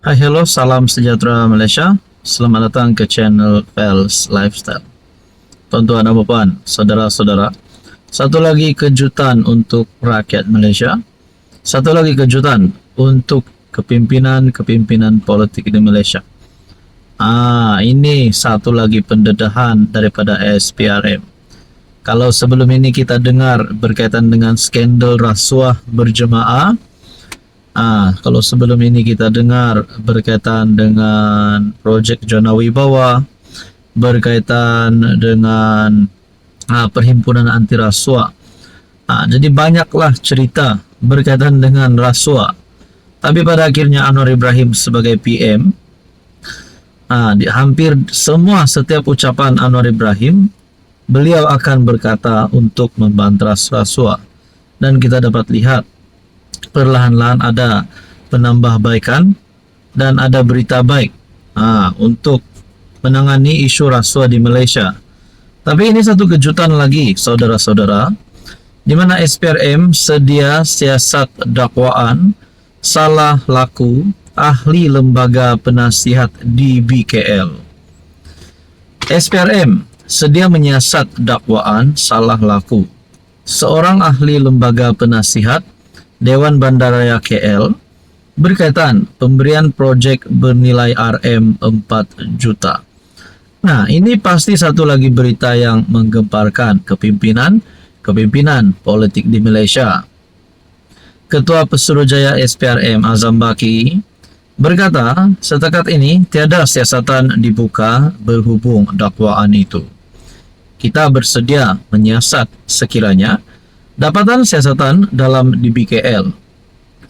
Hai, hello, salam sejahtera Malaysia. Selamat datang ke channel Pels Lifestyle. Tuan-tuan dan puan, saudara-saudara, satu lagi kejutan untuk rakyat Malaysia. Satu lagi kejutan untuk kepimpinan politik di Malaysia. Ini satu lagi pendedahan daripada SPRM. Kalau sebelum ini kita dengar berkaitan dengan skandal rasuah berjemaah, kalau sebelum ini kita dengar berkaitan dengan projek Jona Wibawa, berkaitan dengan perhimpunan anti rasuah. Jadi banyaklah cerita berkaitan dengan rasuah. Tapi pada akhirnya Anwar Ibrahim sebagai PM, di hampir setiap ucapan Anwar Ibrahim, beliau akan berkata untuk membantras rasuah. Dan kita dapat lihat perlahan-lahan ada penambahbaikan dan ada berita baik untuk menangani isu rasuah di Malaysia. Tapi ini satu kejutan lagi, saudara-saudara, di mana SPRM sedia siasat dakwaan salah laku ahli lembaga penasihat di BKL. SPRM sedia menyiasat dakwaan salah laku seorang ahli lembaga penasihat Dewan Bandaraya KL berkaitan pemberian projek bernilai RM 4 juta. Nah, ini pasti satu lagi berita yang menggemparkan kepimpinan politik di Malaysia. Ketua Pesuruhjaya SPRM Azam Baki berkata, setakat ini tiada siasatan dibuka berhubung dakwaan itu. Kita bersedia menyiasat sekiranya dapatan siasatan dalam DBKL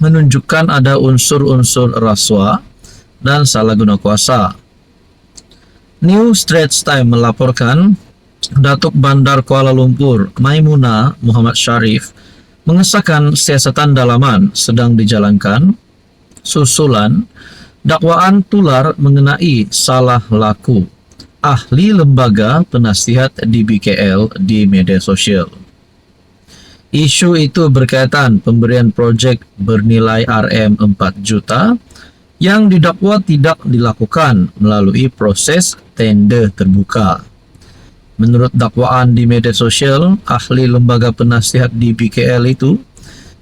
menunjukkan ada unsur-unsur rasuah dan salah guna kuasa. New Straits Times melaporkan Datuk Bandar Kuala Lumpur Maimuna Muhammad Sharif mengesahkan siasatan dalaman sedang dijalankan susulan dakwaan tular mengenai salah laku ahli lembaga penasihat DBKL di media sosial. Isu itu berkaitan pemberian projek bernilai RM 4 juta yang didakwa tidak dilakukan melalui proses tender terbuka. Menurut dakwaan di media sosial, ahli lembaga penasihat di BKL itu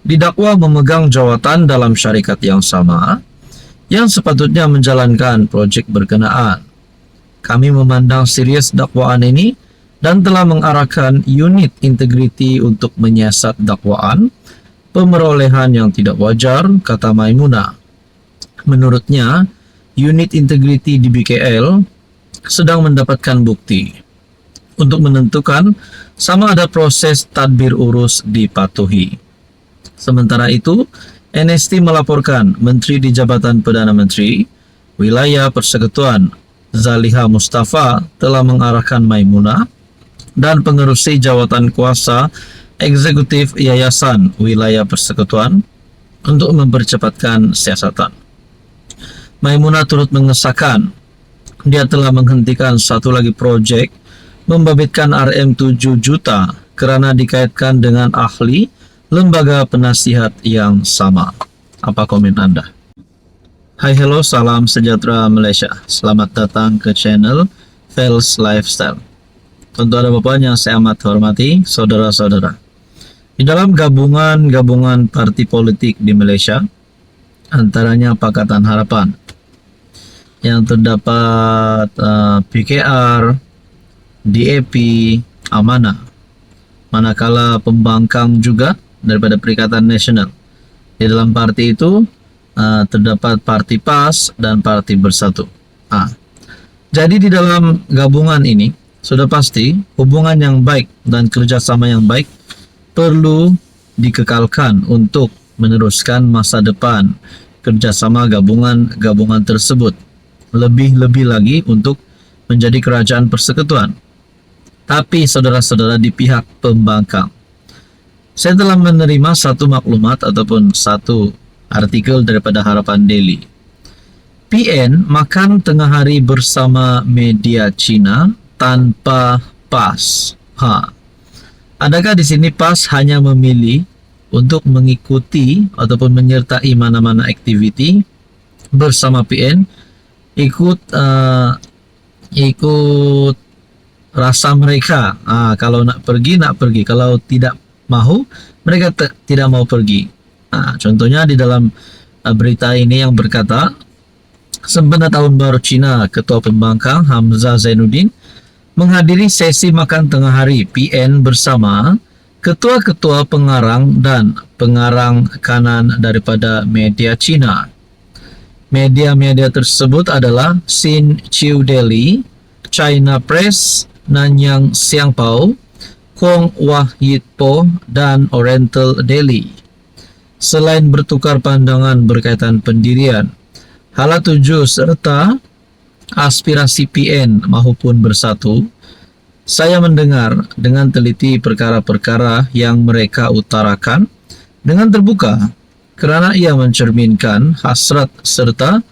didakwa memegang jawatan dalam syarikat yang sama yang sepatutnya menjalankan projek berkenaan. Kami memandang serius dakwaan ini dan telah mengarahkan unit integriti untuk menyiasat dakwaan pemerolehan yang tidak wajar, kata Maimunah. Menurutnya, unit integriti di BKL sedang mendapatkan bukti untuk menentukan sama ada proses tadbir urus dipatuhi. Sementara itu, NST melaporkan Menteri di Jabatan Perdana Menteri Wilayah Persekutuan Zaliha Mustafa telah mengarahkan Maimunah dan pengerusi jawatan kuasa eksekutif Yayasan Wilayah Persekutuan untuk mempercepatkan siasatan. Maimunah turut mengesahkan dia telah menghentikan satu lagi projek membabitkan RM 7 juta kerana dikaitkan dengan ahli lembaga penasihat yang sama. Apa komen anda? Hai, hello, salam sejahtera Malaysia. Selamat datang ke channel Pels Lifestyle. Tuan-tuan dan puan yang saya amat hormati, saudara-saudara. Di dalam gabungan parti politik di Malaysia, antaranya Pakatan Harapan, yang terdapat PKR, DAP, Amanah, manakala pembangkang juga daripada Perikatan Nasional. Di dalam parti itu terdapat Parti PAS dan Parti Bersatu. Jadi di dalam gabungan ini, sudah pasti hubungan yang baik dan kerjasama yang baik perlu dikekalkan untuk meneruskan masa depan kerjasama gabungan tersebut. Lebih-lebih lagi untuk menjadi kerajaan persekutuan. Tapi saudara-saudara di pihak pembangkang, saya telah menerima satu maklumat ataupun satu artikel daripada Harapan Daily. PN makan tengah hari bersama media Cina tanpa PAS. Adakah di sini PAS hanya memilih untuk mengikuti ataupun menyertai mana-mana aktiviti bersama PN ikut rasa mereka. Kalau nak pergi, kalau tidak mau, mereka tidak mau pergi. Contohnya di dalam berita ini yang berkata, sempena tahun baru Cina, Ketua Pembangkang Hamzah Zainuddin menghadiri sesi makan tengah hari PN bersama ketua-ketua pengarang dan pengarang kanan daripada media Cina. Media-media tersebut adalah Xin Chiu Daily, China Press, Nanyang Xiangpao, Kong Wah Yit Po, dan Oriental Daily. Selain bertukar pandangan berkaitan pendirian, hala tuju serta aspirasi PN maupun bersatu, saya mendengar dengan teliti perkara-perkara yang mereka utarakan dengan terbuka, kerana ia mencerminkan hasrat serta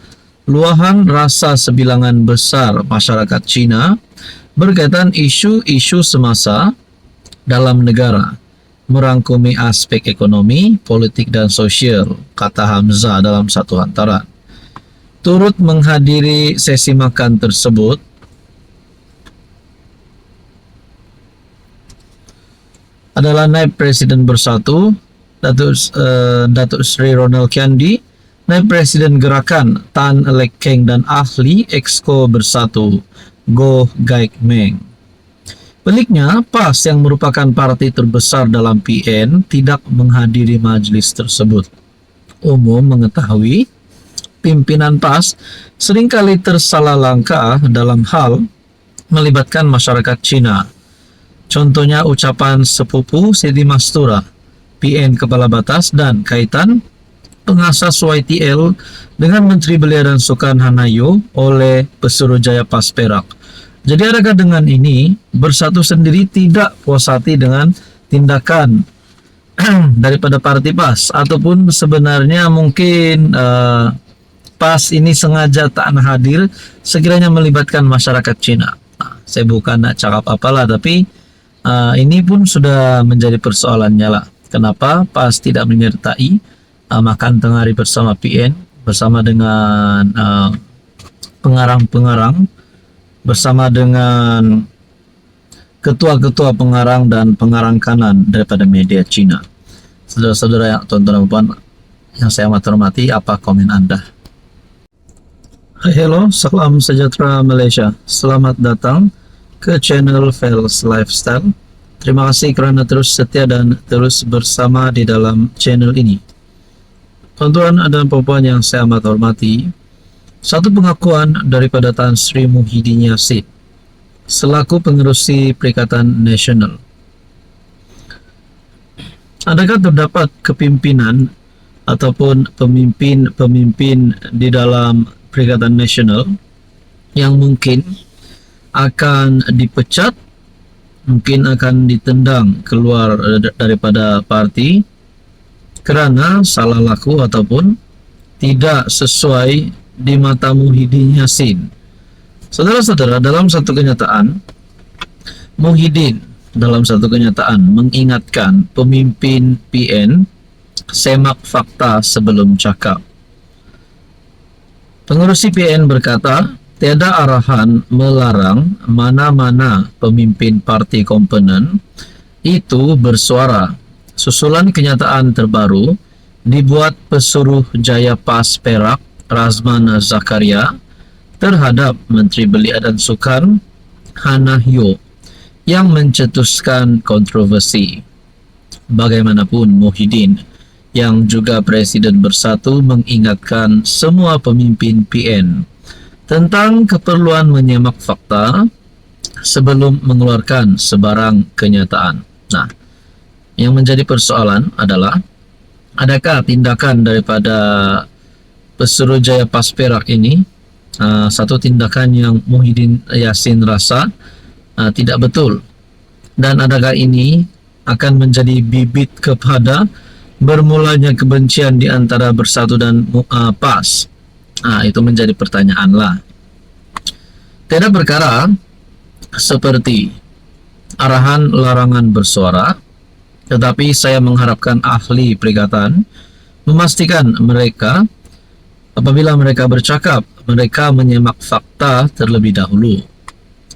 luahan rasa sebilangan besar masyarakat Cina berkaitan isu-isu semasa dalam negara, merangkumi aspek ekonomi, politik dan sosial, kata Hamzah dalam satu hantaran. Turut menghadiri sesi makan tersebut adalah Naib Presiden Bersatu Datuk Seri Ronald Kiandi, Naib Presiden Gerakan Tan Lek Keng dan ahli Exco Bersatu Goh Gaik Meng. Baliknya, PAS yang merupakan parti terbesar dalam PN tidak menghadiri majlis tersebut. Umum mengetahui pimpinan PAS seringkali tersalah langkah dalam hal melibatkan masyarakat Cina. Contohnya ucapan sepupu Siti Mastura, PN Kepala Batas, dan kaitan pengasas YTL dengan Menteri Belia dan Sukan Hanayo oleh Pesuruhjaya PAS Perak. Jadi adakah dengan ini Bersatu sendiri tidak puas hati dengan tindakan daripada parti PAS, ataupun sebenarnya mungkin PAS ini sengaja tak hadir sekiranya melibatkan masyarakat Cina? Saya bukan nak cakap apalah, tapi ini pun sudah menjadi persoalannya lah. Kenapa PAS tidak menyertai makan tengah hari bersama PN, bersama dengan pengarang-pengarang, bersama dengan ketua-ketua pengarang dan pengarang kanan daripada media Cina. Saudara-saudara yang tuan-tuan dan puan yang saya amat hormati, apa komen Anda? Hello, salam sejahtera Malaysia. Selamat datang ke channel Fels Lifestyle. Terima kasih kerana terus setia dan terus bersama di dalam channel ini. Tuan-tuan dan puan yang saya amat hormati, satu pengakuan daripada Tan Sri Muhyiddin Yassin selaku pengerusi Perikatan Nasional. Adakah terdapat kepimpinan ataupun pemimpin-pemimpin di dalam Perikatan Nasional yang mungkin akan dipecat, mungkin akan ditendang keluar daripada parti kerana salah laku ataupun tidak sesuai di mata Muhyiddin Yassin? Saudara-saudara, dalam satu kenyataan, Muhyiddin dalam satu kenyataan mengingatkan pemimpin PN, semak fakta sebelum cakap. Pengerusi PN berkata, tiada arahan melarang mana-mana pemimpin parti komponen itu bersuara. Susulan kenyataan terbaru dibuat Pesuruhjaya PAS Perak Razman Zakaria terhadap Menteri Belia dan Sukan Hanayo yang mencetuskan kontroversi. Bagaimanapun, Muhyiddin yang juga Presiden Bersatu mengingatkan semua pemimpin PN tentang keperluan menyemak fakta sebelum mengeluarkan sebarang kenyataan. Nah, yang menjadi persoalan adalah adakah tindakan daripada Pesuruhjaya PAS Perak ini satu tindakan yang Muhyiddin Yassin rasa tidak betul, dan adakah ini akan menjadi bibit kepada bermulanya kebencian di antara Bersatu dan PAS? Itu menjadi pertanyaan lah. Tidak perkara seperti arahan larangan bersuara, tetapi saya mengharapkan ahli perikatan memastikan mereka Apabila mereka bercakap, mereka menyemak fakta terlebih dahulu.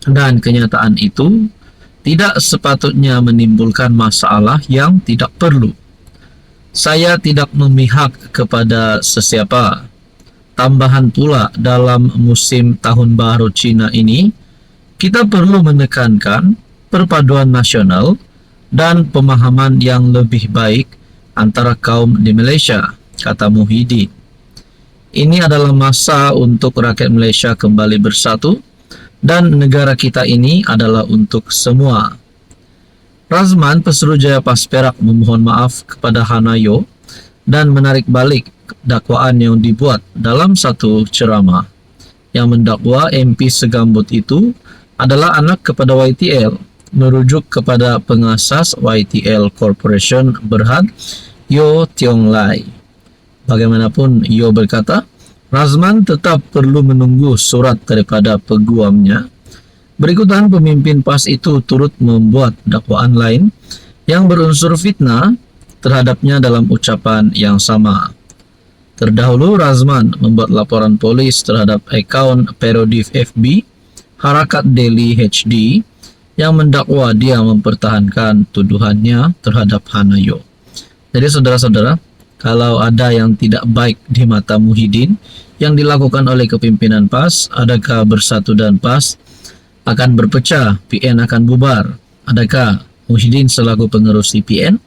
Dan kenyataan itu tidak sepatutnya menimbulkan masalah yang tidak perlu. Saya tidak memihak kepada sesiapa. Tambahan pula, dalam musim Tahun Baru Cina ini, kita perlu menekankan perpaduan nasional dan pemahaman yang lebih baik antara kaum di Malaysia, kata Muhyiddin. Ini adalah masa untuk rakyat Malaysia kembali bersatu dan negara kita ini adalah untuk semua. Razman, Pesuruhjaya PAS Perak, memohon maaf kepada Hanayo dan menarik balik dakwaan yang dibuat dalam satu ceramah yang mendakwa MP Segambut itu adalah anak kepada YTL, merujuk kepada pengasas YTL Corporation Berhad, Yo Tiong Lai. Bagaimanapun, Yo berkata, Razman tetap perlu menunggu surat daripada peguamnya. Berikutan, pemimpin PAS itu turut membuat dakwaan lain yang berunsur fitnah terhadapnya dalam ucapan yang sama. Terdahulu, Razman membuat laporan polis terhadap akaun parodi FB Harakat Daily HD yang mendakwa dia mempertahankan tuduhannya terhadap Hanayo. Jadi saudara-saudara, kalau ada yang tidak baik di mata Muhyiddin yang dilakukan oleh kepimpinan PAS, adakah Bersatu dan PAS akan berpecah, PN akan bubar? Adakah Muhyiddin selaku pengurus PN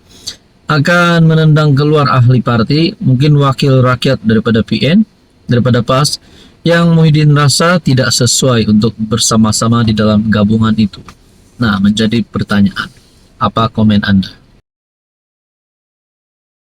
akan menendang keluar ahli parti, mungkin wakil rakyat daripada PN, daripada PAS, yang Muhyiddin rasa tidak sesuai untuk bersama-sama di dalam gabungan itu? Nah, menjadi pertanyaan. Apa komen Anda?